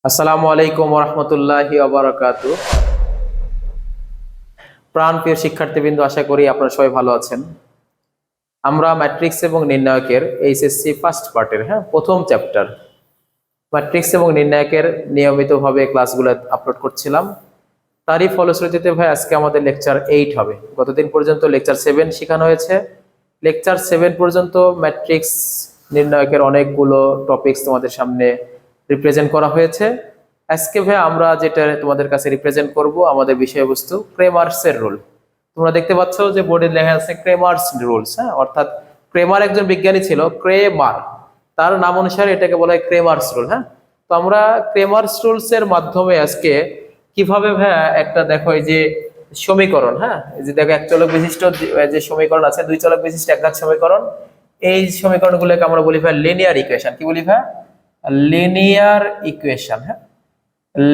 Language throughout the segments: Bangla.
আসসালামু আলাইকুম ওয়া রাহমাতুল্লাহি ওয়া বারাকাতুহু। প্রাণপ্রিয় শিক্ষার্থীবৃন্দ, আশা করি আপনারা সবাই ভালো আছেন। আমরা ম্যাট্রিক্স এবং নির্ণায়কের এইচএসসি ফার্স্ট পার্টের প্রথম চ্যাপ্টার ম্যাট্রিক্স এবং নির্ণায়কের নিয়মিতভাবে ক্লাসগুলো আপলোড করছিলাম। তারই ফলশ্রুতিতে ভাই আজকে আমাদের লেকচার 8 হবে। গতদিন পর্যন্ত লেকচার 7 শেখানো হয়েছে। লেকচার 7 পর্যন্ত ম্যাট্রিক্স নির্ণায়কের অনেকগুলো টপিকস তোমাদের সামনে রিপ্রেজেন্ট করা হয়েছে। আজকে ভাই আমরা যেটা তোমাদের কাছে রিপ্রেজেন্ট করব আমাদের বিষয়বস্তু ক্রেমার্সের রুল। তোমরা দেখতে পাচ্ছ যে বোর্ডে লেখা আছে ক্রেমার্স রুলস। অর্থাৎ ক্রেমার একজন বিজ্ঞানী ছিল, ক্রেমার, তার নাম অনুসারে এটাকে বলা হয় ক্রেমার্স রুল। তো আমরা ক্রেমার্স রুলস এর মাধ্যমে আজকে কিভাবে ভাইয়া একটা দেখো এই যে সমীকরণ, এই যে দেখো এক চলক বিশিষ্ট যে সমীকরণ আছে, দুই চলক বিশিষ্ট একঘাত সমীকরণ, এই সমীকরণগুলোকে আমরা বলি ভাই লিনিয়ার ইকুয়েশন। কি বলি ভাই? Linear equation.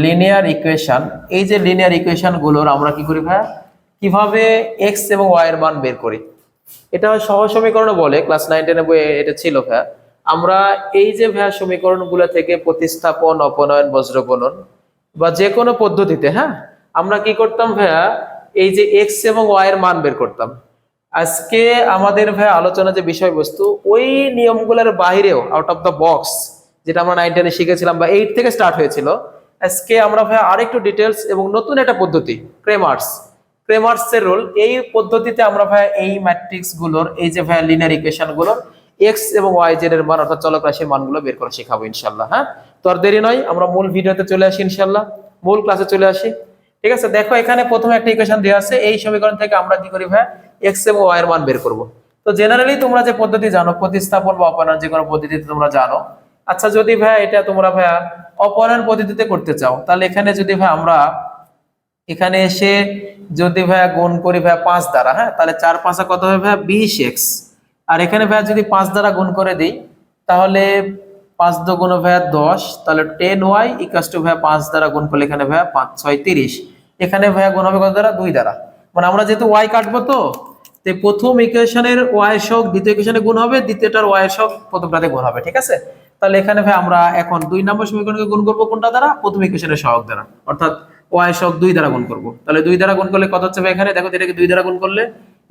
Linear equation. এই যে লিনিয়ার ইকুয়েশন গুলোর আমরা কি করি ভাই, কিভাবে এক্স এবং ওয়াই এর মান বের করি, এটা সহজ সমীকরণ বলে। ক্লাস 9-10 এ বইয়ে এটা ছিল ভাই। আমরা এই যে ভাই সমীকরণগুলো থেকে প্রতিস্থাপন, অপনয়ন, বজ্রগণন বা যে কোনো পদ্ধতিতে আমরা কি করতাম ভাইয়া, এই যে এক্স এবং ওয়াই এর মান বের করতাম। আজকে আমাদের ভাই আলোচনা যে বিষয়বস্তু, ওই নিয়মগুলোর বাইরেও, আউট অফ দ্য বক্স, যেটা আমরা 9-10 এ শিখেছিলাম বা 8 থেকে স্টার্ট হয়েছিল, আজকে আমরা ভাই আরেকটু ডিটেলস এবং নতুন একটা পদ্ধতি, ক্রেমার্স এর রুল, এই পদ্ধতিতে আমরা ভাই এই ম্যাট্রিক্স গুলোর, এই যে ভাই লিনিয়ার ইকুয়েশন গুলোর এক্স এবং ওয়াই জেড এর মান অর্থাৎ চলক রাশির মানগুলো বের করে শেখাবো ইনশাআল্লাহ। তো আর দেরি নয়, আমরা মূল ভিডিওতে চলে আসি ইনশাআল্লাহ, মূল ক্লাসে চলে আসি। ঠিক আছে, দেখো এখানে প্রথমে একটা ইকুয়েশন দেওয়া আছে। এই সমীকরণ থেকে আমরা কি করি ভাই, এক্স এবং ওয়াই এর মান বের করব। তো জেনারেলি তোমরা যে পদ্ধতি জানো, প্রতিস্থাপন বা অপনয়ন যে কোনো পদ্ধতিতে তোমরা জানো। আচ্ছা, যদি ভাই এটা তোমরা ভাই অপনয়ন পদ্ধতিতে করতে চাও, তাহলে এখানে যদি ভাই আমরা এখানে এসে যদি ভাই গুণ করি ভাই 5 দ্বারা, তাহলে 4 5 কত হবে ভাই 20x। আর এখানে ভাই যদি 5 দ্বারা গুণ করে দিই, তাহলে 5 দুগুণ ভাই 10, তাহলে 10y ইকুয়ালস টু ভাই 5 দ্বারা গুণ করলে এখানে ভাই 5 6 30। এখানে ভাই গুণ হবে কত দ্বারা, 2 দ্বারা। মানে আমরা যেহেতু y কাটবো, তো প্রথম ইকুয়েশনের y এর সহগ দ্বিতীয় ইকুয়েশনে গুণ হবে, দ্বিতীয়টার y এর সহগ প্রথমটাতে গুণ হবে। ঠিক আছে, তাহলে এখানে ভাই আমরা এখন 2 নম্বর সমীকরণকে গুণ করব কোনটা দ্বারা, প্রথম ইকুয়েশনের সহগ দ্বারা, অর্থাৎ y এর সহগ 2 দ্বারা গুণ করব। তাহলে 2 দ্বারা গুণ করলে কত হচ্ছে ভাই, এখানে দেখো এটাকে 2 দ্বারা গুণ করলে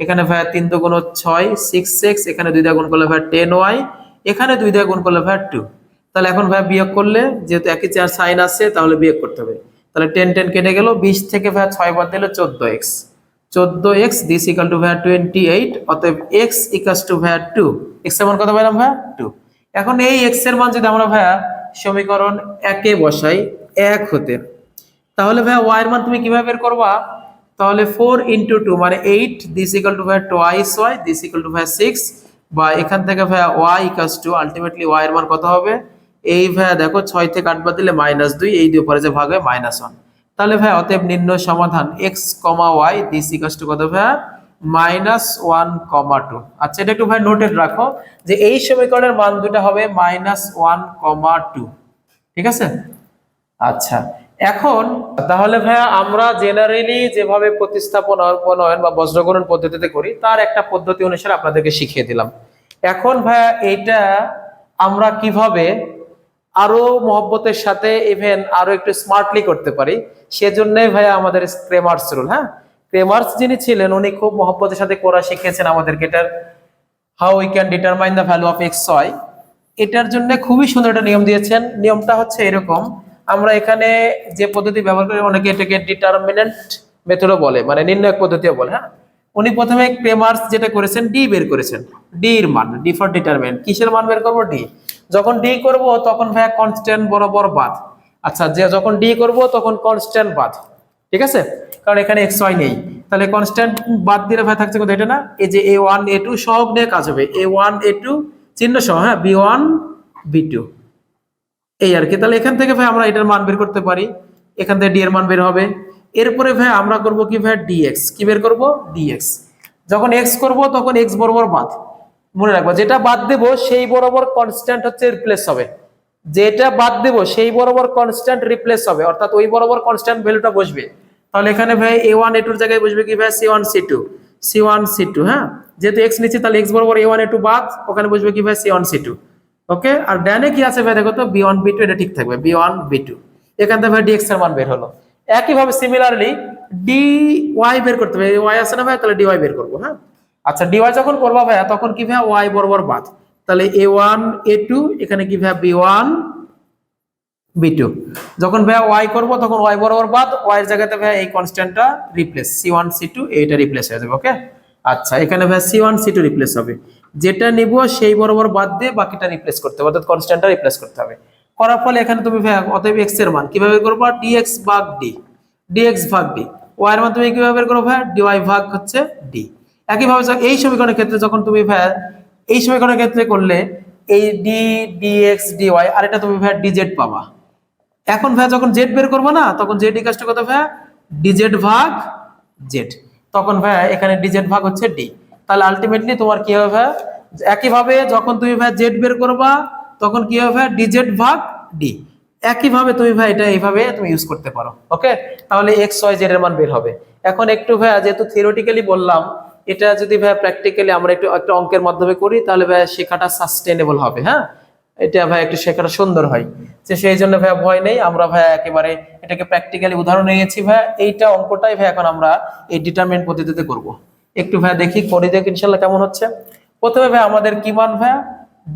এখানে ভাই 3 দুগুণ 6 6x, এখানে 2 দ্বারা গুণ করলে ভাই 10y, এখানে 2 দ্বারা গুণ করলে ভাই 2। তাহলে এখন ভাই বিয়োগ করলে, যেহেতু একই চার সাইন আছে, তাহলে বিয়োগ করতে হবে। তাহলে 10 10 কেটে গেল, 20 থেকে ভাই 6 বাদ দিলে 14x, দিস ইকুয়াল টু ভাই 28। অতএব x ইকুয়ালস টু ভাই 2। x এর মান কত পেলাম ভাই 2। এখন এই x এর মান যদি আমরা ভাই সমীকরণ 1 এ বসাই, 1 হতে, তাহলে ভাই y এর মান তুমি কিভাবে বের করবা? তাহলে 4 × 2 মানে 8, দিস ইকুয়াল টু ভাই twice y, this equal two ভাই 6। বা এখান থেকে ভাই y equals to ultimately y এর মান কত হবে, এই ভাই দেখো 6 থেকে 8 বাদ দিলে -2, এই দুই পরে যে ভাগ হয় -1। তাহলে ভাই অতএব নির্ণয় সমাধান x, y, this equals to কত ভাই -1, 2। আচ্ছা, এটা একটু ভাই নোটেড রাখো যে এই সমীকরণের মান দুটো হবে -1, 2। ঠিক আছে, আচ্ছা। এখন তাহলে ভাইয়া আমরা জেনারেলি যেভাবে প্রতিস্থাপন, অপনয়ন বা বজ্রগণন পদ্ধতিতে করি, তার একটা পদ্ধতি অনুসারে আপনাদেরকে শিখিয়ে দিলাম। এখন ভাইয়া এইটা আমরা কিভাবে আরো মহব্বতের সাথে, ইভেন আরো একটু স্মার্টলি করতে পারি, সেজন্যই ভাইয়া আমাদের ক্রেমার্স রুল। ক্রেমার্স যিনি ছিলেন, উনি খুব মহব্বতের সাথে করা শিখিয়েছেন আমাদেরকে। এটার how we can determine the value of X Y, এটার জন্য খুবই সুন্দর একটা নিয়ম দিয়েছেন। নিয়মটা হচ্ছে এরকম, আমরা এখানে যে পদ্ধতি ব্যবহার করি, অনেকে এটাকে ডিটারমিনেন্ট মেথডও বলে, মানে নির্ণায়ক পদ্ধতিও বলে। উনি প্রথমে ক্রেমার্স যেটা করেছেন, ডি বের করেছেন। ডি এর মান, ডি ফর ডিটারমিনেন্ট, কিসের মান বের করব, ডি। যখন ডি করব তখন ভাইয়া কনস্ট্যান্ট বরাবর বাদ। আচ্ছা, যে যখন ডি করব তখন কনস্ট্যান্ট বাদ। ঠিক আছে, কারণ এখানে এক্স ওয়াই নেই, তাহলে কনস্ট্যান্ট বাদ দিলে ভাই থাকছে কত, এটা না, এই যে a1 a2 সহগ নিয়ে কাজ হবে, a1 a2 চিহ্ন সহ, b1 b2, এই আর কি। তাহলে এখান থেকে ভাই আমরা এটার মান বের করতে পারি, এখান থেকে ডি এর মান বের হবে। এরপরে ভাই আমরা করব কি ভাই, dx, কি বের করব, dx। যখন x করব তখন x বরাবর বাদ, মনে রাখবা যেটা বাদ দেব সেই বরাবর কনস্ট্যান্ট হচ্ছে রিপ্লেস হবে, যেটা বাদ দেব সেই বরাবর কনস্ট্যান্ট রিপ্লেস হবে, অর্থাৎ ওই বরাবর কনস্ট্যান্ট ভ্যালুটা বসবে। তাহলে এখানে ভাই a1 a2 এর জায়গায় বসবে কি ভাই, c1 c2, যেহেতু x নিচে, তাহলে x বরাবর a1 a2 বাদ, ওখানে বসবে কি ভাই c1 c2। ওকে, আর ডানে কি আছে ভাই দেখো তো, b1 b2, এটা ঠিক থাকবে, b1 b2। এখান থেকে ভাই ডিএক্স এর মান বের হলো। একইভাবে সিমিলারলি ডি ওয়াই বের করতে হবে, ওয়াই আছে না ভাই, তাহলে ডিওয়াই বের করবো। হ্যাঁ, আচ্ছা ডিওয়াই যখন করবা ভাইয়া তখন কি ভাইয়া ওয়াই বরাবর বাদ, তাহলে a1 a2 এখানে কি ভাইয়া b1 b2। যখন ভাইয়া ওয়াই করব তখন ওয়াই বরাবর বাদ, ওয়াই এর জায়গাতে ভাইয়া এই কনস্ট্যান্টটা রিপ্লেস c1 c2 এইটা রিপ্লেস হয়ে যাবে। ওকে, আচ্ছা এখানে ভাইয়া c1 c2 রিপ্লেস হবে, যেটা নিব সেই বরাবর বাদ দিয়ে বাকিটা রিপ্লেস করতে হবে, অর্থাৎ কনস্ট্যান্টটা রিপ্লেস করতে হবে। করার ফলে এখানে তুমি ভাইয়া অতএব x এর মান কিভাবে করবা, dx ভাগ d, dx ভাগ d। y এর মান তুমি কিভাবে বের করবে ভাইয়া, dy ভাগ হচ্ছে d। একইভাবে এই সমীকরণের ক্ষেত্রে যখন তুমি ভাইয়া এই সমীকরণের ক্ষেত্রে করলে এই d dx dy আর এটা তুমি ভাইয়া dz পাবা। এখন ভাইয়া যখন জেড বের করবো না তখন জেড ইকুয়াল টু কত ভাইয়া, ডিজেড ভাগ জেড। তখন ভাইয়া এখানে ডিজেড ভাগ হচ্ছে ডি। তাহলে আলটিমেটলি তোমার কি হবে ভাইয়া, একইভাবে যখন তুমি ভাইয়া জেড বের করবা তখন কি হবে ভাইয়া, ডিজেড ভাগ ডি। একইভাবে তুমি ভাই এটা এইভাবে তুমি ইউজ করতে পারো। ওকে, তাহলে এক্স ওয়াই জেড এর মান বের হবে। এখন একটু ভাইয়া যেহেতু থিওরিটিক্যালি বললাম, এটা যদি ভাইয়া প্র্যাকটিক্যালি আমরা একটু একটা অঙ্কের মাধ্যমে করি তাহলে ভাইয়া শেখাটা সাস্টেনেবল হবে। হ্যাঁ, এটা ভাই একটু শেখাটা সুন্দর হয়, যে সেই জন্য ভাইয়া ভয় নেই, আমরা ভাইয়া একেবারে এটাকে প্র্যাকটিক্যালি উদাহরণ নিয়েছি ভাইয়া। এইটা অঙ্কটাই ভাইয়া এখন আমরা এই ডিটারমিনেন্ট পদ্ধতিতে করব। একটু ভাইয়া দেখি করে দেখ ইনশাআল্লাহ কেমন হচ্ছে। প্রথমে ভাইয়া আমাদের কি মান ভাইয়া,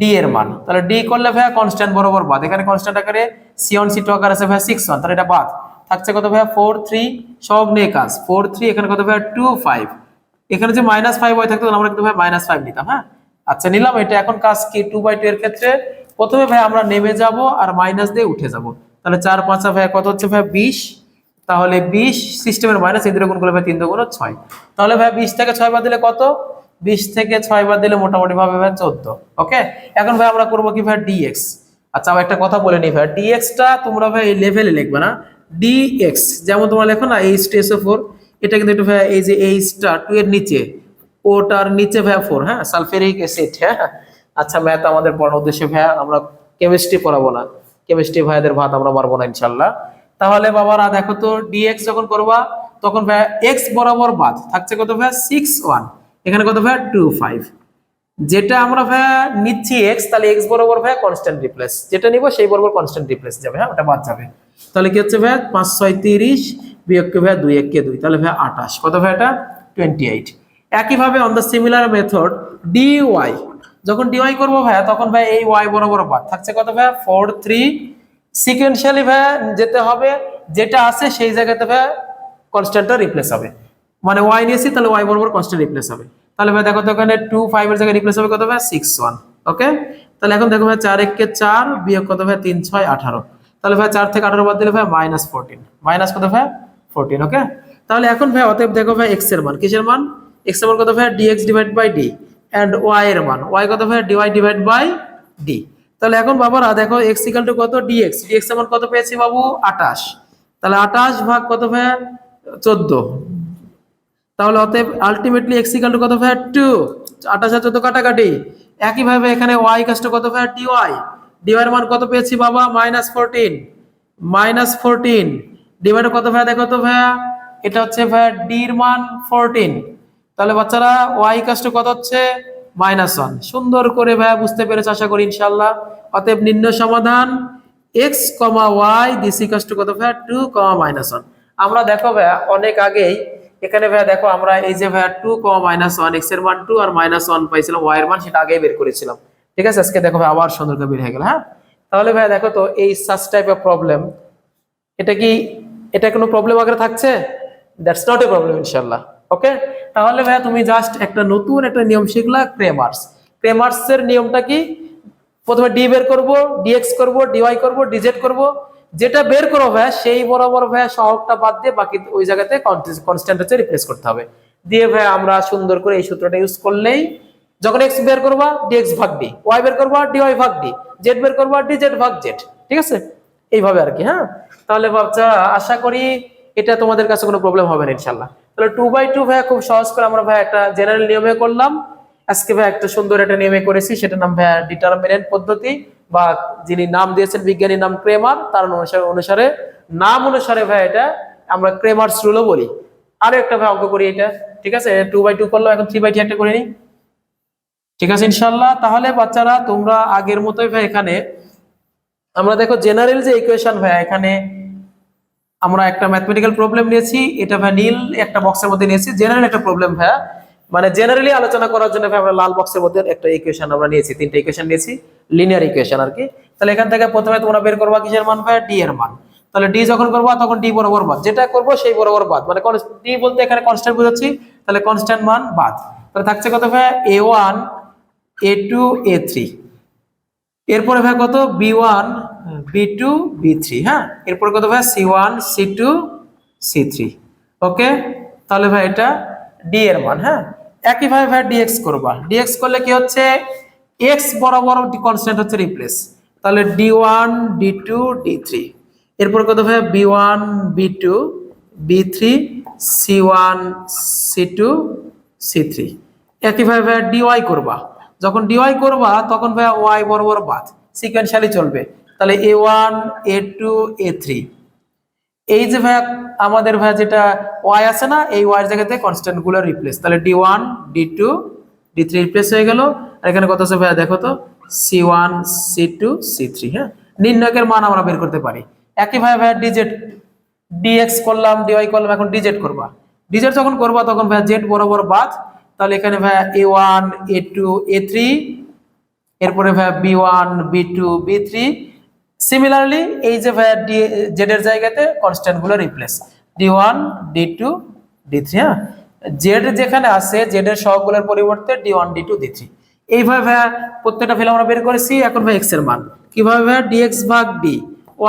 ডি এর মান, তাহলে ডি করলে ভাইয়া কনস্ট্যান্ট বরাবর বাদ, এখানে কনস্ট্যান্ট আকারে c1 c2 আকারে আছে ভাইয়া 6 1, তাহলে এটা বাদ থাকছে কত ভাইয়া 4 3, সব নিয়ে কাজ 4 3, এখানে কত ভাইয়া 2 5, এখানে যে -5 হয় থাকতো আমরা কিন্তু ভাইয়া -5 নিতাম। হ্যাঁ, আচ্ছা নিলাম এটা। এখন কাজ কি 2/2 এর ক্ষেত্রে প্রথমে ভাই আমরা নেমে যাব আর মাইনাস দিয়ে উঠে যাব, তাহলে 4 5 ভাই কত হচ্ছে ভাই 20, তাহলে 20 সিস্টেমের মাইনাস এই দুটো গুণ করলে ভাই 3 2 6, তাহলে ভাই 20 থেকে 6 বাদ দিলে কত, 20 থেকে 6 বাদ দিলে মোটামুটি ভাবে ভাই 14। ওকে, এখন ভাই আমরা করব কি ভাই dx। আচ্ছা আমি একটা কথা বলে নি ভাই, dx টা তোমরা ভাই এই লেভেলে লিখবে না, dx যেমন তোমরা লেখো না H2SO4, এটা কিন্তু একটু ভাই এই যে H টা 2 এর নিচে, ওটার নিচে ভাই 4, হ্যাঁ সালফিউরিক অ্যাসিড। হ্যাঁ, আচ্ছা ম্যাথ আমাদের পড়ার উদ্দেশ্যে ভাইয়া, আমরা কেমিস্ট্রি পড়াবো না, কেমিস্ট্রি ভাইদের ভাত আমরা মারবো না ইনশাল্লাহ। তাহলে বাবারা দেখো তো dx যখন করবা তখন ভাইয়া x বরাবর বাদ থাকছে কত ভাইয়া 6 1, এখানে কত ভাইয়া 2 5, যেটা আমরা ভাইয়া নিচ্ছি x, তাহলে x বরাবর ভাইয়া কনস্ট্যান্ট রিপ্লেস, যেটা নিব সেই বরাবর কনস্ট্যান্ট রিপ্লেস যাবে। হ্যাঁ, ওটা বাদ যাবে। তাহলে কি হচ্ছে ভাইয়া 5 6 30 বিয়োগ কে ভাইয়া 2 1 কে 2, তাহলে ভাইয়া 28, কত ভাইয়া এটা 28। একইভাবে on the similar method dy, যখন ডিওয়াই করবো ভাইয়া তখন ভাই এই ওয়াই বরাবর বাদ থাকছে কত ভাইয়া 4 3, সিকোয়েন্সিয়ালি ভাইয়া যেতে হবে, যেটা আছে সেই জায়গাতে ভাইয়া কনস্ট্যান্টটা রিপ্লেস হবে, মানে ওয়াই নিয়েছি তাহলে ওয়াই বরাবর কনস্ট্যান্ট রিপ্লেস হবে। তাহলে ভাই দেখো তো এখানে 2 5 এর জায়গায় রিপ্লেস হবে কত ভাইয়া 6 1। ওকে, তাহলে এখন দেখো ভাই 4 1 কে 4 বিয়োগ কত ভাই 3 6 18, তাহলে ভাই 4 থেকে 18 বাদ দিলে ভাই -14, মাইনাস কত ভাই 14। ওকে, তাহলে এখন ভাই অতএব দেখো ভাই x এর মান, কিসের মান, x এর মান কত ভাই dx divide by d, and y এর মান y কত ভাই dy ডিভাইড বাই d। তাহলে এখন বাবারা দেখো x ইকুয়াল টু কত dx, dx এর মান কত পেয়েছি বাবু 28, তাহলে 28 ভাগ কত ভাই 14, তাহলে অতএব আলটিমেটলি x ইকুয়াল টু কত ভাই 2, 28 আর 14 কাটাকাটি। একইভাবে এখানে y ইকুয়াল টু কত ভাই dy, dy এর মান কত পেয়েছি বাবা -14, -14 ডিভাইড কত ভাই দেখো তো ভাইয়া, এটা হচ্ছে ভাইয়া d এর মান 14, তাহলে বাচ্চারা y ইকুয়াল টু কত হচ্ছে -1। সুন্দর করে ভাইয়া বুঝতে পেরেছ আশা করি ইনশাআল্লাহ। অতএব নির্ণয় সমাধান x, y this equal to কত ভাইয়া 2, -1। আমরা দেখো ভাইয়া অনেক আগেই এখানে ভাইয়া দেখো আমরা এই যে ভাইয়া 2, -1 x এর মান 2 আর -1 পাইছিলাম, y এর মান সেটা আগেই বের করেছিলাম। ঠিক আছে, আজকে দেখো ভাই আবার সুন্দর করে বের হয়ে গেল। হ্যাঁ, তাহলে ভাইয়া দেখো তো এই সাচ টাইপ অফ প্রবলেম, এটা কি এটা কোনো প্রবলেম আগে থাকছে, দ্যাটস নট এ প্রবলেম ইনশাআল্লাহ। ওকে, তাহলে ভাইয়া তুমি জাস্ট একটা নতুন একটা নিয়ম শিখলা, ক্রেমার্স এর নিয়মটা কি, প্রথমে ডি বের করব, ডিএক্স করব, ডিওয়াই করব, ডিজেড করব, যেটা বের করো ভাইয়া সেই বরাবর ভাইয়া সহগটা বাদ দিয়ে বাকি ওই জায়গাতে কনস্ট্যান্ট হচ্ছে রিপ্লেস করতে হবে। দিয়ে ভাইয়া আমরা সুন্দর করে এই সূত্রটা ইউজ করলেই যখন এক্স বের করবা ডিএক্স ভাগ ডি, ওয়াই বের করবা ডিওয়াই ভাগ ডি, জেড বের করবা ডিজেড ভাগ জেড। ঠিক আছে, এইভাবে আর কি। হ্যাঁ, তাহলে বাচ্চা আশা করি এটা তোমাদের কাছে কোনো প্রবলেম হবে না ইনশাআল্লাহ। তাহলে 2/2 ভাইয়া খুব সহজ করে আমরা ভাইয়া একটা জেনারেল নিয়মে করলাম। আজকে ভাই একটা সুন্দর একটা নিয়মে করেছি, সেটা নাম ভাইয়া ডিটারমিনেন্ট পদ্ধতি, বা যিনি নাম দিয়েছেন বিজ্ঞানীর নাম ক্রেমার, তার অনুসারে নাম অনুসারে ভাই এটা আমরা ক্রেমার্স রুলও বলি। আরো একটা ভাই অঙ্ক করি এটা। ঠিক আছে, 2/2 করলাম, এখন 3/2 একটা করে নিই। ঠিক আছে ইনশাআল্লাহ। তাহলে বাচ্চারা তোমরা আগের মতোই ভাই এখানে আমরা দেখো জেনারেল যে ইকুয়েশন ভাই এখানে আমরা একটা ম্যাথমেটিক্যাল প্রবলেম নিয়েছি, এটা ভাই নীল একটা বক্সের মধ্যে নিয়েছি, জেনারেল একটা প্রবলেম ভাই, মানে জেনারেলি আলোচনা করার জন্য ভাই আমরা লাল বক্সের মধ্যে একটা ইকুয়েশন আমরা নিয়েছি, তিনটা ইকুয়েশন নিয়েছি, লিনিয়ার ইকুয়েশন আর কি। তাহলে এখান থেকে প্রথমে তোমরা বের করবা কিসের মান ভাই, ডি এর মান। তাহলে ডি যখন করবা তখন ডি বরাবর বাদ, যেটা করবো সেই বরাবর বাদ, মানে ডি বলতে এখানে কনস্ট্যান্ট বোঝাচ্ছি, তাহলে কনস্ট্যান্ট মান বাদ। তাহলে থাকছে কত ভাই, a1 a2 a3, এরপরে ভাই কত b1 b2 b3, হ্যাঁ, এরপরে কত ভাই c1 c2 c3। ওকে, তাহলে ভাই এটা ডি এর মান। হ্যাঁ, একইভাবে ভাই dx করবা, dx করলে কি হচ্ছে, x বরাবর কনস্ট্যান্ট হচ্ছে রিপ্লেস, তাহলে d1 d2 d3, এরপর কত ভাই b1 b2 b3 c1 c2 c3। একইভাবে ভাই dy করবা, যখন dy করবা তখন ভাই y বরাবর বাদ, সিকোয়েন্সিয়ালি চলবে, তাহলে a1 a2 a3। এই যে ভাই আমাদের ভাই যেটা y আছে না, এই y এর জায়গাতে কনস্ট্যান্ট গুলো রিপ্লেস, তাহলে d1 d2 d3 রিপ্লেস হয়ে গেল। আর এখানে কত আছে ভাই দেখো তো, c1 c2 c3। হ্যাঁ, নির্ণয়কের মান আমরা বের করতে পারি। একইভাবে ভাই dz dx করলাম dy করলাম, এখন dz করবা, dz যখন করবা তখন ভাই z বরাবর বাদ, তাহলে এখানে ভাই a1 a2 a3, এরপরে ভাই b1 b2 b3। সিমিলারলি এই যে ভাই জেড এর জায়গাতে কনস্ট্যান্ট গুলো রিপ্লেস, d1 d2 d3। হ্যাঁ, জেড যেখানে আছে জেড এর সহগগুলোর পরিবর্তে d1 d2 d3। এইভাবে ভাই প্রত্যেকটা ফেলে আমরা বের করেছি। এখন ভাই x এর মান কিভাবে, ভাই dx ভাগ d,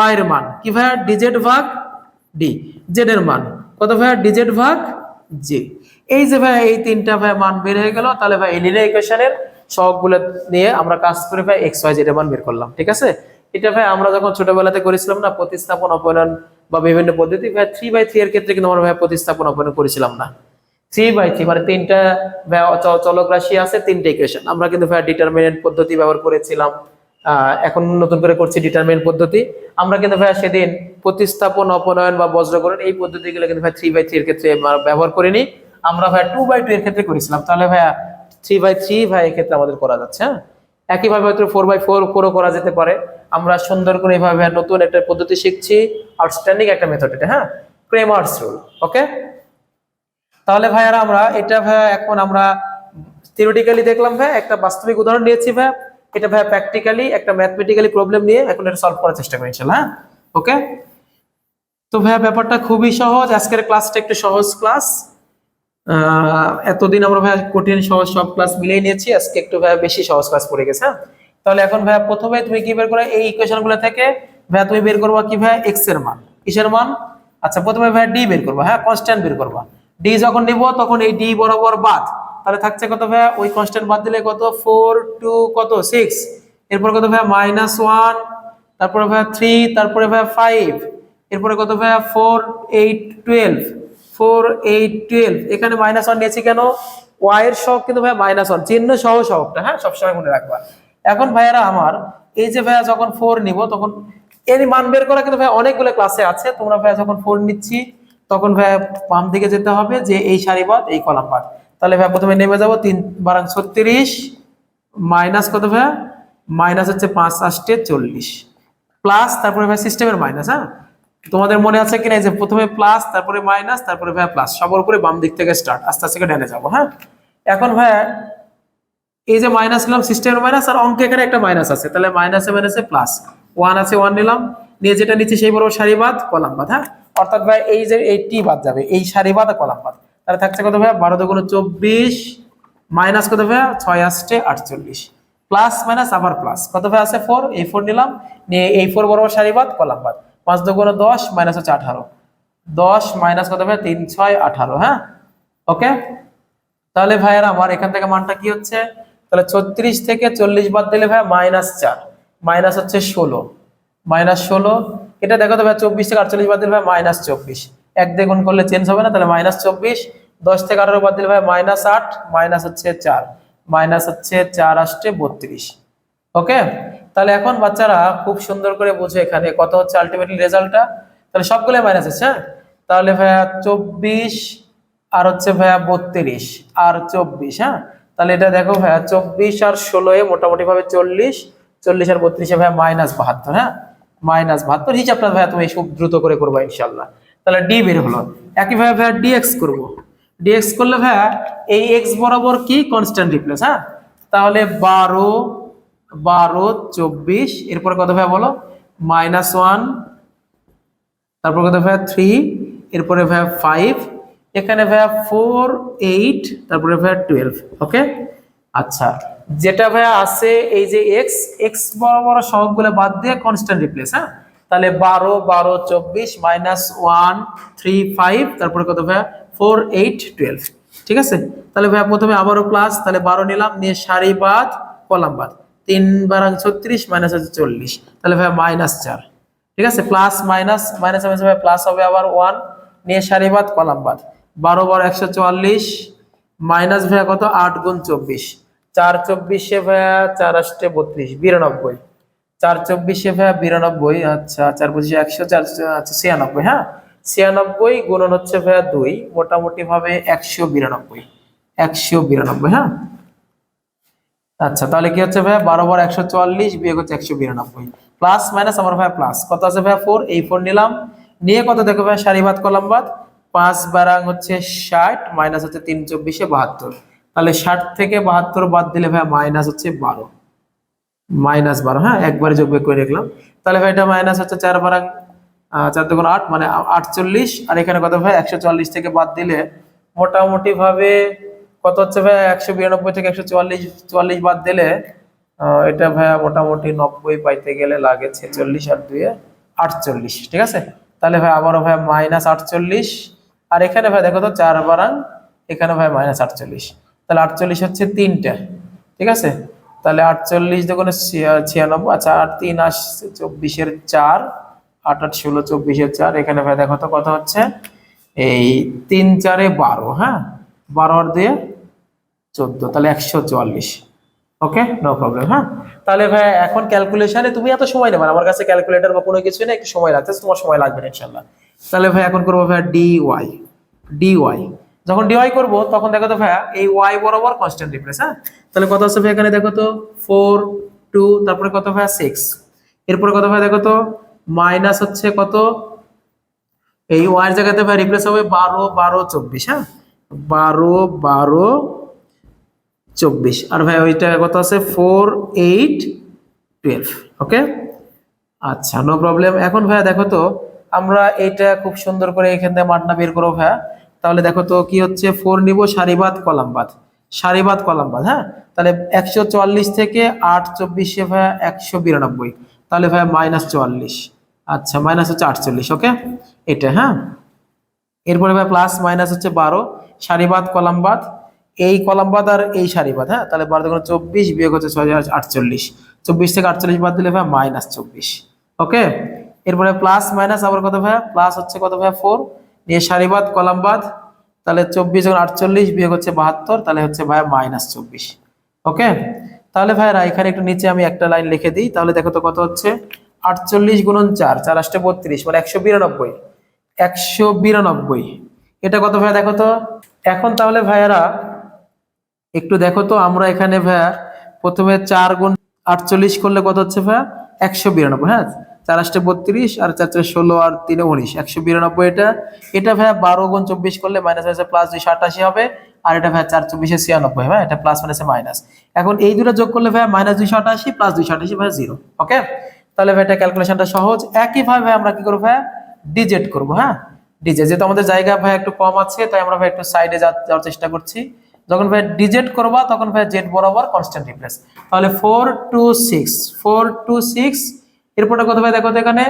y এর মান কি ভাই dz ভাগ d, z এর মান কত ভাই dz ভাগ j। এই যে ভাই এই তিনটা ভাই মান বের হয়ে গেল, তাহলে ভাই এই লিনিয়ার ইকুয়েশনের সহগগুলো নিয়ে আমরা কাজ করে ভাই x y z এর মান বের করলাম। ঠিক আছে, এটা ভাই আমরা যখন ছোটবেলাতে করেছিলাম না প্রতিস্থাপন অপনয়ন বা বিভিন্ন পদ্ধতি, ভাই 3/3 এর ক্ষেত্রে কিন্তু আমরা ভাই প্রতিস্থাপন অপনয়ন করেছিলাম না। 3/3 মানে তিনটা চলক রাশি আছে, তিনটা ইকুয়েশন, আমরা কিন্তু ভাই ডিটারমিনেন্ট পদ্ধতি ব্যবহার করেছিলাম। এখন নতুন করে করছি ডিটারমিনেন্ট পদ্ধতি। আমরা কিন্তু ভাই সেদিন প্রতিস্থাপন অপনয়ন বা বজ্রকরণ এই পদ্ধতিগুলো কিন্তু ভাই 3/3 এর ক্ষেত্রে ব্যবহার করিনি, আমরা ভাই 2/2 এর ক্ষেত্রে করেছিলাম। তাহলে ভাই 3/3 ভাই এই ক্ষেত্রে আমাদের করা যাচ্ছে। হ্যাঁ, একইভাবে হয়তো 4/4 করা যেতে পারে। আমরা সুন্দর করে এইভাবে নতুন একটা পদ্ধতি শিখছি, আউটস্ট্যান্ডিং একটা মেথড এটা। হ্যাঁ, ক্রেমার্স রুল। ওকে, তাহলে ভাইয়ারা আমরা এটা ভাই এখন আমরা থিওরিটিক্যালি দেখলাম, ভাই একটা বাস্তবিক উদাহরণ নিয়েছি ভাই, এটা ভাই প্র্যাকটিক্যালি একটা ম্যাথমেটিক্যালি প্রবলেম নিয়ে এখন এটা সলভ করার চেষ্টা করি ইনশাআল্লাহ। হ্যাঁ, ওকে, তো ভাই ব্যাপারটা খুবই সহজ, আজকের ক্লাসটা একটু সহজ ক্লাস। এতদিন আমরা ভাই কঠিন সহজ সব ক্লাস মিলিয়ে নিয়েছি, আজকে একটু ভাই বেশি সহজ ক্লাস পড়ে গেছে। হ্যাঁ, তাহলে এখন ভাই প্রথমে তুমি কি বের করো, এই ইকুয়েশনগুলো থেকে ভাই তুমি বের করবা কি ভাই x এর মান, কিসের মান, আচ্ছা প্রথমে ভাই d বের করবা, হ্যাঁ কনস্ট্যান্ট বের করবা, d যখন নিব তখন এই d বরাবর বাদ, তাহলে থাকছে কত ভাই, ওই কনস্ট্যান্ট বাদ দিলে কত 4 2 কত 6, এরপর কত ভাই -1, তারপরে ভাই 3, তারপরে ভাই 5, এরপরে কত ভাই 4 8 12 4 8 12, এখানে -1 নিয়েছি কেন, y এর সহগ কিন্তু ভাই -1 চিহ্ন সহ সহগটা, হ্যাঁ সবসময় মনে রাখবা। এখন ভাইয়ারা আমার এই যে ভাইয়া যখন 4 নিব তখন এর মান বের করা কিন্তু ভাই অনেকগুলো ক্লাসে আছে, তোমরা ভাইয়া যখন 4 নিচ্ছি তখন ভাইয়া বাম দিকে যেতে হবে, যে এই সারিবাদ এই কলাম বাদ। তাহলে ভাইয়া প্রথমে নেমে যাব 3 বারাং 36 মাইনাস কত ভাইয়া, মাইনাস হচ্ছে 5 8 40 প্লাস, তারপরে ভাই সিস্টেমের মাইনাস। হ্যাঁ, তোমাদের মনে আছে কিনা যে প্রথমে প্লাস তারপরে মাইনাস তারপরে ভাই প্লাস, সবার উপরে বাম দিক থেকে স্টার্ট, আস্তে আস্তে ডানে যাব। হ্যাঁ, এখন ভাই এই যে মাইনাস নিলাম সিস্টেমের মাইনাস, আর অঙ্কে এখানে একটা মাইনাস আছে, তাহলে মাইনাসে মাইনাসে প্লাস, 1 আছে 1 নিলাম, নিয়ে যেটা নিচে সেই বড় সারিবাদ কলাম বাদ। হ্যাঁ, অর্থাৎ ভাই এই যে এই টি বাদ যাবে, এই সারিবাদ আর কলাম বাদ, তাহলে থাকছে কত ভাই 12 দুগুণ 24 মাইনাস কত ভাই 6 8 48 প্লাস মাইনাস আবার প্লাস, কত ভাই আছে 4, এই 4 নিলাম, নিয়ে এই 4 বড় সারিবাদ কলাম বাদ, 5 দুগুণ 10 মাইনাস হচ্ছে 18 10 মাইনাস কত ভাই 3 6 18। হ্যাঁ, ওকে, তাহলে ভাইয়ারা আমার এখান থেকে মানটা কি হচ্ছে, তাহলে 36 থেকে 40 বাদ দিলে ভাই -4 মাইনাস হচ্ছে 16 -16, এটা দেখো তো ভাই 24 থেকে 48 বাদ দিলে ভাই -24, এক দিয়ে গুণ করলে চেঞ্জ হবে না, তাহলে -24, 10 থেকে 18 বাদ দিলে ভাই -8 মাইনাস হচ্ছে 4 মাইনাস হচ্ছে 4 আসছে 32। ওকে, তাহলে এখন বাচ্চারা খুব সুন্দর করে বুঝে এখানে কত হচ্ছে আলটিমেটলি রেজাল্টটা, তাহলে সবগুলো মাইনাস আছে। হ্যাঁ, তাহলে ভাইয়া 24 আর হচ্ছে ভাইয়া 32 আর 24। হ্যাঁ, তাহলে এটা দেখো ভাইয়া 24 আর 16 এ মোটামুটি ভাবে 40 40 আর 32 এ ভাইয়া -72। হ্যাঁ, -72 হিসাবটা ভাইয়া তুমি খুব দ্রুত করে করবা ইনশাআল্লাহ। তাহলে ডি বের হলো। একইভাবে ভাইয়া ডিএক্স করব, ডিএক্স করলে ভাইয়া এই এক্স বরাবর কি কনস্ট্যান্ট রিপ্লেস, হ্যাঁ তাহলে 12 12 24, এরপরে কত ভাইয়া বলো -1, তারপর কত ভাইয়া 3, এরপরে ভাইয়া 5, এখানে ভাইয়া 4 8, তারপরে ভাইয়া 12। ওকে আচ্ছা, যেটা ভাইয়া আছে এই যে এক্স, এক্স বরাবর সহগগুলো বাদ দিয়ে কনস্ট্যান্ট রিপ্লেস, হ্যাঁ তাহলে 12 12 24 -1 3 5, তারপরে কত ভাইয়া 4 8 12। ঠিক আছে, তাহলে ভাইয়া প্রথমে আবারও প্লাস, তাহলে 12 নিলাম, নিয়ে সারি বাদ কলাম বাদ, 3 বারাং 36 মাইনাস আছে 40, তাহলে ভাইয়া -4। ঠিক আছে, প্লাস মাইনাস মাইনাস ভাইয়া প্লাস হবে আবার 1, নিয়ে সারি বাদ কলাম বাদ, 12 12 144 মাইনাস ভাইয়া কত 8 গুণ 24, 4 24 ভাইয়া 4 8 32 92, 4 24 ভাইয়া 92, আচ্ছা 4 25 100, 4 আচ্ছা 96, হ্যাঁ 96 গুণন হচ্ছে ভাইয়া 2, মোটামুটি ভাবে 192, 192, হ্যাঁ আচ্ছা তাহলে কি হচ্ছে ভাইয়া 12 12 144 বিয়োগ হচ্ছে 192, প্লাস মাইনাস আমার ভাইয়া প্লাস কত আছে ভাইয়া 4, এই 4 নিলাম, নিয়ে কত দেখো ভাইয়া সারি বাদ কলাম বাদ, 5 বারাং হচ্ছে 60 মাইনাস হচ্ছে 3 24 72, তাহলে 60 থেকে 72 বাদ দিলে ভাইয়া মাইনাস হচ্ছে 12, -12, হ্যাঁ একবারে যোগ বিয়োগ করে রাখলাম, তাহলে ভাই এটা মাইনাস হচ্ছে 4 বারাং 4 দুগুণ 8 মানে 48, আর এখানে কত ভাই 144 থেকে বাদ দিলে মোটামুটি ভাবে কত হচ্ছে ভাই 192 থেকে 144 44 বাদ দিলে এটা ভাইয়া মোটামুটি 90 পাইতে গেলে লাগে 46 আর 2 এ 48। ঠিক আছে, তাহলে ভাই আবারও ভাই -48, আর এখানে ভাই দেখো তো 4 বারাং, এখানে ভাই -48, তাহলে 48 হচ্ছে 3টা। ঠিক আছে, তাহলে 48 দুগুণে 96, আচ্ছা 8 3 আসছে 24 এর 4, 8 8 16 24 এর 4, এখানে ভাই দেখো তো কত হচ্ছে এই 3 4 এ 12, হ্যাঁ 12 আর 2 14, তাহলে 144। ওকে নো প্রবলেম, হ্যাঁ তাহলে ভাই এখন ক্যালকুলেশনে তুমি এত সময় নেবে না, আমার কাছে ক্যালকুলেটর বা কোনো কিছু নেই, একটু সময় লাগছে, তোমার সময় লাগবে না ইনশাআল্লাহ। তাহলে ভাই এখন করবো ভাই ডিওয়াই, ডিওয়াই যখন ডিওয়াই করব তখন দেখো তো ভাইয়া এই ওয়াই বরাবর কনস্ট্যান্ট রিপ্লেস, হ্যাঁ তাহলে কত আছে ভাই এখানে দেখো তো 4 2, তারপরে কত ভাইয়া 6, এরপরে কত ভাই দেখো তো মাইনাস হচ্ছে কত এই ওয়াই এর জায়গাতে ভাই রিপ্লেস হবে 12 12 24, হ্যাঁ 12 12 24, আর ভাই ওইটা কত আছে 4 8 12। ওকে আচ্ছা নো প্রবলেম। এখন ভাইয়া দেখো তো আমরা এইটা খুব সুন্দর করে এখান থেকে মানটা বের করবো ভাইয়া, তাহলে দেখো তো কি হচ্ছে 4 নিব সারিবাদ কলাম বাদ, সারিবাদ কলাম বাদ, হ্যাঁ তাহলে 144 থেকে 8 24 ভাইয়া 192, তাহলে ভাইয়া -44, আচ্ছা মাইনাস হচ্ছে 48। ওকে এটা, হ্যাঁ এরপরে ভাই প্লাস মাইনাস হচ্ছে 12 সারিবাদ কলাম বাদ, এই কলাম বাদ আর এই সারিবাদ, হ্যাঁ তাহলে 12 দুগুণে 24 বিয়োগ হচ্ছে 48, 24 থেকে 48 বাদ দিলে ভাই -24। ওকে এরপরে প্লাস মাইনাস আবার কত ভাই প্লাস হচ্ছে কত ভাই 4, নিয়ে সারিবাদ কলাম বাদ, তাহলে 24 যখন 48 বিয়োগ হচ্ছে 72, তাহলে হচ্ছে ভাই -24। ওকে তাহলে ভাইরা এখানে একটু নিচে আমি একটা লাইন লিখে দিই, তাহলে দেখো তো কত হচ্ছে 48 গুণন 4 4 8 32 মানে 192, 192 এটা কত ভাইয়া দেখো তো। এখন তাহলে ভাইয়ারা একটু দেখো তো আমরা এখানে ভাইয়া প্রথমে 4 গুণ 48 করলে কত হচ্ছে ভাইয়া 192, হ্যাঁ 4 8 32 আর 4 4 16 আর 3 19 192, এটা এটা ভাইয়া 12 গুণ 24 করলে মাইনাস হচ্ছে প্লাস 2 87 হবে, আর এটা ভাইয়া 4 24 96, হ্যাঁ এটা প্লাস মাইনাসে মাইনাস, এখন এই দুটো যোগ করলে ভাইয়া -288 প্লাস 288 ভাইয়া 0। ওকে তাহলে ভাই এটা ক্যালকুলেশনটা সহজ। একইভাবে আমরা কি করব ভাইয়া ডিজেট করব, হ্যাঁ ডিজেট, যেহেতু আমাদের জায়গা ভাই একটু কম আছে তাই আমরা ভাই একটু সাইডে যাওয়ার চেষ্টা করছি। যখন ভাই ডিজেট করবা তখন ভাই জেড বরাবর কনস্ট্যান্ট রিপ্লেস, তাহলে 4 2 6 4 2 6, এরপরে কত ভাই দেখো তো এখানে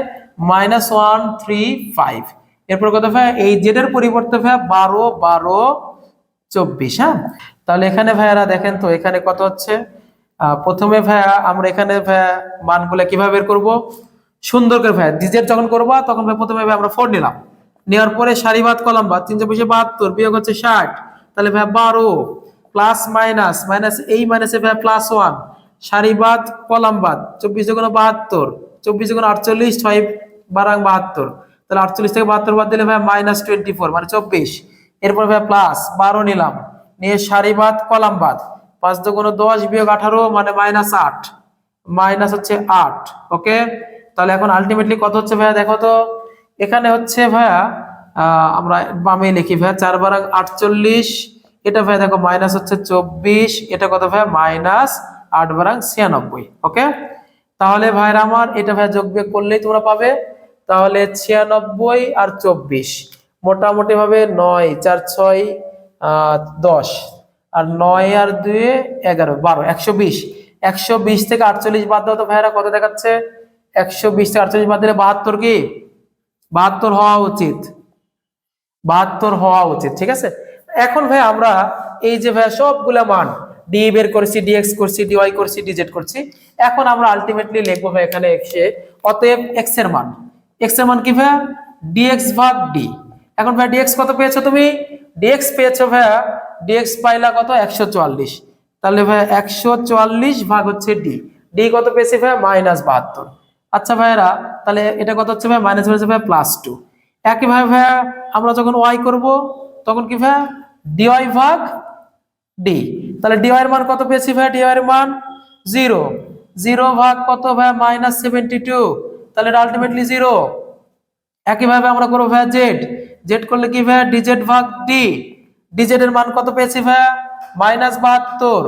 -1 3 5, এরপর কত ভাই এই জেড এর পরিবর্তে ভাই 12 12 24, হ্যাঁ তাহলে এখানে ভাইয়ারা দেখেন তো এখানে কত হচ্ছে, প্রথমে ভাইয়া আমরা এখানে ভাইয়া মানগুলো কিভাবে বের করব সুন্দর করে ভাইয়া ডিজেট যখন করবা তখন ভাই প্রথমে ভাই আমরা 4 নিলাম, নেওয়ার পরে সারিবাদ কলাম বাদ 3 4 72 বিয়োগ হচ্ছে 60, তাহলে ভাই 12 প্লাস মাইনাস মাইনাস এই মাইনাসে ভাই প্লাস 1 সারিবাদ কলাম বাদ 24 গুণ 72 24 গুণ 48 6 12 72, তাহলে 48 থেকে 72 বাদ দিলে ভাই -24 মানে 24, এরপর ভাই প্লাস 12 নিলাম, নিয়ে সারিবাদ কলাম বাদ 5 দুগুণ 10 বিয়োগ 18 মানে -8 মাইনাস হচ্ছে 8। ওকে তাহলে এখন আলটিমেটলি কত হচ্ছে ভাইয়া দেখো তো এখানে হচ্ছে ভাইয়া আমরা বামে লিখি ভাইয়া 4 বারাং 48, এটা ভাইয়া দেখো মাইনাস হচ্ছে 24, এটা কত ভাইয়া মাইনাস 8 বারাং 96। ওকে, তাহলে ভাইরা আমার এটা ভাইয়া যোগ বিয়োগ করলেই তোমরা পাবে। তাহলে 96 আর 24 মোটামুটি ভাবে 9 4 6 10, আর 9 আর 2 11 12 120। 120 থেকে 48 বাদ দাও তো ভাইরা কত দেখাচ্ছে? 120 থেকে 48 বাদ দিলে 72 কি? 72 হওয়া উচিত, 72 হওয়া উচিত। ঠিক আছে, এখন ভাই আমরা এই যে ভাই সবগুলা মান ডি বের করেছি, ডিএক্স করছি, ডিওয়াই করছি, ডিজেড করছি, এখন আমরা আলটিমেটলি লিখবো ভাই এখানে এক্সে। অতএব এক্স এর মান, এক্স এর মান কি ভাই? ডিএক্স ভাগ ডি। এখন ভাই ডিএক্স কত পেয়েছো তুমি? ডিএক্স পেয়েছো ভাই, ডিএক্স পাইলা কত? 144। তাহলে ভাই 144 ভাগ হচ্ছে ডি, ডি কত পেয়েছি ভাই? -72। আচ্ছা ভাইরা, তাহলে এটা কত হচ্ছে ভাই? মাইনাস হচ্ছে ভাই +2। একইভাবে ভাইয়া আমরা যখন ওয়াই করব তখন কি ভাইয়া? ডিওয়াই ভাগ ডি। তাহলে ডিওয়াই এর মান কত পেয়েছি ভাইয়া? ডিওয়াই এর মান 0, 0 ভাগ কত ভাইয়া? -72। তাহলে এটা আলটিমেটলি 0। একইভাবে আমরা করবো ভাইয়া জেড, জেড করলে কি ভাইয়া? ডিজেড ভাগ ডি, ডিজেড এর মান কত পেয়েছি ভাইয়া? -72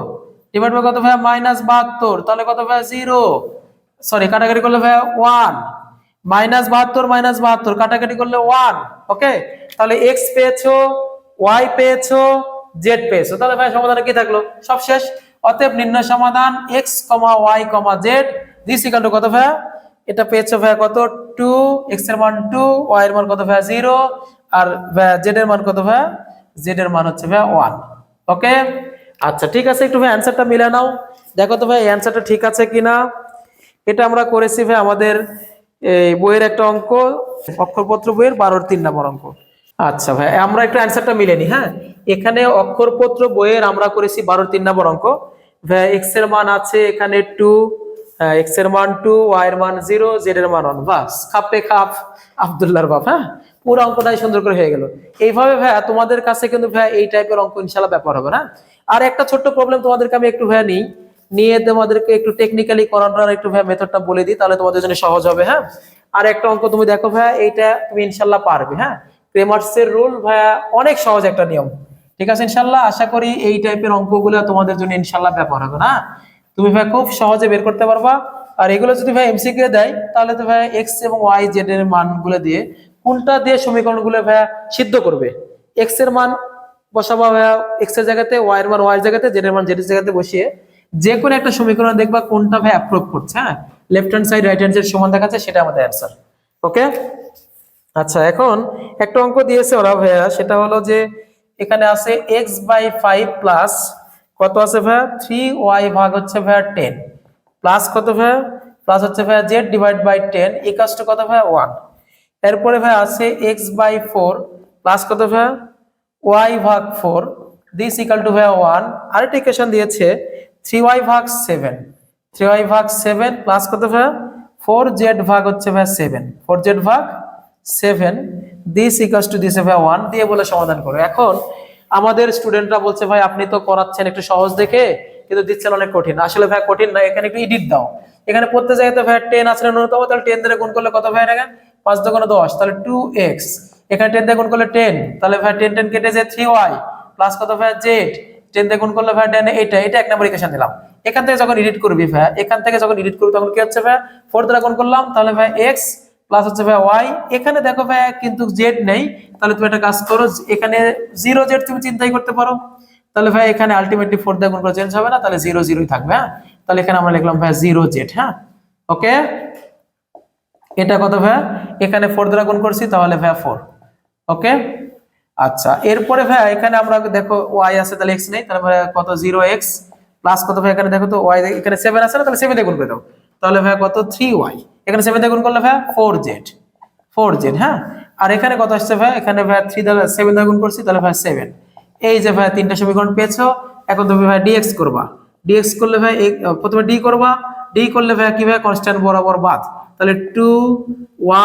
ডিভাইড বাই কত ভাইয়া? -72। তাহলে কত ভাইয়া? 0, সরি কাটাকাটি করলে ভাইয়া 1, -72 কাটাকাটি করলে 1। ওকে, তাহলে এক্স পেয়েছো, ওয়াই পেয়েছো, জেড পেয়েছো। তাহলে ভাই সমাধানে কি থাকলো? সব শেষ। অতএব নির্ণয় সমাধান X, Y, Z this equal to কত ভাইয়া? এটা পেয়েছো ভাইয়া কত? 2, এক্স এর মান 2, ওয়াই এর মান কত ভাইয়া? 0, আর ভাইয়া জেড এর মান কত ভাইয়া? জেড এর মান হচ্ছে ভাইয়া 1। ওকে, আচ্ছা ঠিক আছে, একটু ভাই অ্যানসারটা মিলে নাও, দেখো তো ভাই অ্যানসারটা ঠিক আছে কিনা। এটা আমরা করেছি ভাই আমাদের এই বইয়ের একটা অঙ্ক, অক্ষরপত্র বইয়ের 12 3 নম্বর অঙ্ক। আচ্ছা ভাই আমরা একটু অ্যানসারটা মিলে নি। হ্যাঁ, এখানে অক্ষরপত্র বইয়ের আমরা করেছি 12 3 নম্বর অঙ্ক। ভাই এক্স এর মান আছে এখানে 2, এক্স এর মান 2, ওয়াই এর মান 0, জেড এর মান 1। বাস, খাপে খাপ আব্দুল্লাহর বাপ। হ্যাঁ, পুরো অঙ্কটাই সুন্দর করে হয়ে গেল। এইভাবে ভাই তোমাদের কাছে কিন্তু ভাই এই টাইপের অঙ্ক ইনশাআল্লাহ ব্যাপার হবে না। আর একটা ছোট্ট প্রবলেম তোমাদেরকে আমি একটু ভাই নিয়ে তোমাদেরকে একটু টেকনিক্যালি করানোর একটু ভাই মেথডটা বলে দিই, তাহলে তোমাদের জন্য সহজ হবে। হ্যাঁ, আর একটা অঙ্ক তুমি দেখো ভাই, এইটা তুমি ইনশাআল্লাহ পারবে। হ্যাঁ, ক্রেমার্সের রুল ভাইয়া অনেক সহজ একটা নিয়ম। ঠিক আছে, ইনশাআল্লাহ আশা করি এই টাইপের অঙ্কগুলো তোমাদের জন্য ইনশাআল্লাহ ব্যাপার হবে না। তুমি ভাই খুব সহজে বের করতে পারবা। আর এগুলো যদি ভাই এমসিকিউ দেয় তাহলে তো ভাই এক্স এবং ওয়াই জেড এর মানগুলো দিয়ে কোনটা দিয়ে সমীকরণগুলো ভাইয়া সিদ্ধ করবে। এক্স এর মান বসাবা ভাইয়া এক্স এর জায়গাতে, ওয়াই এর মান ওয়াই এর জায়গাতে, জেড এর মান জেড এর জায়গাতে বসিয়ে যে কোনো একটা সমীকরণ দেখবা কোনটা ভাই অ্যাপ্রুভ করছে। হ্যাঁ, left hand side right hand side সমান দেখাচ্ছে, সেটা আমাদের অ্যান্সার। ওকে, আচ্ছা এখন একটা অঙ্ক দিয়েছে ওরা ভাইয়া, সেটা হলো যে এখানে আছে x/5 প্লাস কত আছে ভাইয়া? 3y ভাগ হচ্ছে ভাইয়া 10 প্লাস কত ভাইয়া? প্লাস হচ্ছে ভাইয়া z divide by 10 equals to কত ভাইয়া? 1। এরপরে ভাই আছে x/4 প্লাস কত ভাইয়া? y ভাগ 4 দিস ইকুয়াল টু ভাইয়া 1। আরেকটা ইকুয়েশন দিয়েছে 3y ভাগ 7, 3y ভাগ 7 প্লাস কত ভাইয়া? 4z ভাগ হচ্ছে ভাইয়া 7, 4z ভাগ 7 দিস ইকুয়ালস টু দিস ভাইয়া 1 দিয়ে বলে সমাধান করো। এখন আমাদের স্টুডেন্টরা বলছে ভাই আপনি তো করাচ্ছেন একটু সহজ দেখে, কিন্তু দিচ্ছেন অনেক কঠিন। আসলে ভাই কঠিন না, এখানে একটু এডিট দাও। এখানে প্রত্যেক জায়গাতে ভাই 10 আছে ন্যূনতম, তাহলে 10 দিয়ে গুণ করলে কত ভাই? এটা 5 দুগুণে 10, তাহলে 2x। এখানে 10 দিয়ে গুণ করলে 10, তাহলে ভাই 10 10 কেটে যায় 3y প্লাস কত ভাই? z। 10 দিয়ে গুণ করলে ভাই এটা এক নম্বর ইকুয়েশন দিলাম। এখান থেকে যখন এডিট করবি ভাই, এখান থেকে যখন এডিট করবি তখন কি হচ্ছে ভাই? 4 দ্বারা গুণ করলাম, তাহলে ভাই x প্লাস হচ্ছে ভাই y। এখানে দেখো ভাই কিন্তু z নেই, তাহলে তুমি একটা কাজ করো, এখানে 0z তুমি চিন্তাই করতে পারো। তাহলে ভাই এখানে আলটিমেটলি 4 দিয়ে গুণ করে চেঞ্জ হবে না, তাহলে 0 0ই থাকবে। হ্যাঁ, তাহলে এখানে আমরা লিখলাম ভাই 0z। হ্যাঁ, ওকে, এটা কত ভাই? এখানে 4 দ্বারা গুণ করছি, তাহলে ভাই 4। ওকে, আচ্ছা এরপরে ভাই এখানে আমরা দেখো y আছে, তাহলে x নেই, তাহলে ভাই কত? 0x প্লাস কত ভাই? এখানে দেখো তো y এখানে 7 আছে না, তাহলে 7 দিয়ে গুণ করে দাও, তাহলে ভাই কত? 3y। এখানে 7 দিয়ে গুণ করলে ভাই 4z। হ্যাঁ, আর এখানে কত আসছে ভাই? এখানে ভাই 3 দ্বারা 7 দিয়ে গুণ করছি, তাহলে ভাই 7। এই যে ভাই তিনটা সমীকরণ পেয়েছো। এখন তুমি ভাই dx করবা, dx করলে ভাই প্রথমে d করবা, d করলে ভাই কি ভাই? কনস্ট্যান্ট বরাবর বাদ, তাহলে 2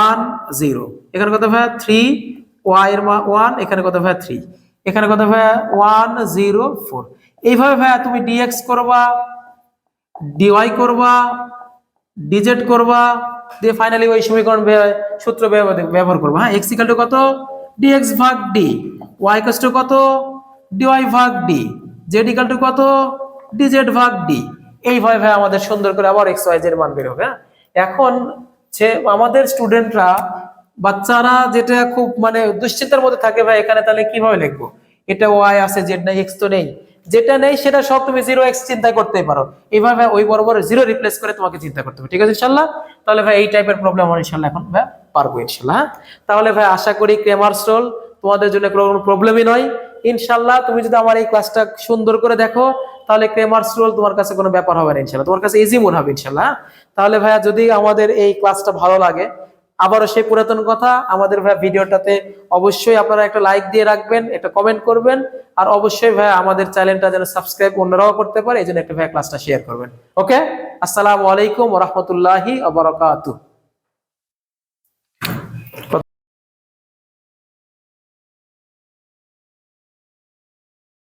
1 0। এখানে কত ভাই? 3 y এর মান 1, এখানে কত ভাই? 3, এখানে কত ভাই? 1 0 4। এইভাবে ভাই তুমি dx করবা, dy করবা, dz করবা, দিয়ে ফাইনালি ওই সমীকরণ সূত্র ব্যবহার করবা। হ্যাঁ, x ইকুয়াল টু কত? ডিএক্স ভাগ ডি, ওয়াই ইকুয়াল টু কত ডিওয়াই ভাগ ডি, জেড ইকুয়াল টু কত ডিজেড ভাগ ডি। এইভাবে ভাই আমাদের সুন্দর করে আবার এক্স ওয়াই জেড মান বের হবে। হ্যাঁ, এখন সে আমাদের স্টুডেন্টরা বাচ্চারা যেটা খুব মানে দুশ্চিন্তার মধ্যে থাকে ভাই এখানে তাহলে কিভাবে লিখবো, এটা ওয়াই আছে জেড নাই এক্স তো নেই, যেটা নেই সেটা সব তুমি জিরো এক্স চিন্তা করতে পারো, এইভাবে ওই বরাবর জিরো রিপ্লেস করে তোমাকে চিন্তা করতে হবে। ঠিক আছে ইনশাল্লাহ? তাহলে ভাই এই টাইপের প্রবলেম আমরা ইনশাল্লাহ এখন ভাই পারবো ইনশাল্লাহ। হ্যাঁ, তাহলে ভাই আশা করি ক্রেমার্স রুল তোমাদের জন্য কোনো প্রবলেমই নয় ইনশাল্লাহ। তুমি যদি আমার এই ক্লাসটা সুন্দর করে দেখো তাহলে ক্রেমার্স রুল তোমার কাছে কোনো ব্যাপার হবে না ইনশাল্লাহ, তোমার কাছে ইজি মনে হবে ইনশাল্লাহ। তাহলে ভাইয়া যদি আমাদের এই ক্লাসটা ভালো লাগে, আবারও সেই পুরাতন কথা, আমাদের ভাই ভিডিওটাতে অবশ্যই আপনারা একটা লাইক দিয়ে রাখবেন, একটা কমেন্ট করবেন, আর অবশ্যই ভাই আমাদের চ্যানেলটা যেন সাবস্ক্রাইব অন্যরাও করতে পারে এই জন্য একটা ভাই ক্লাসটা শেয়ার করবেন। ওকে, আসসালামু আলাইকুম ওয়া রাহমাতুল্লাহি ওয়া বারাকাতুহু।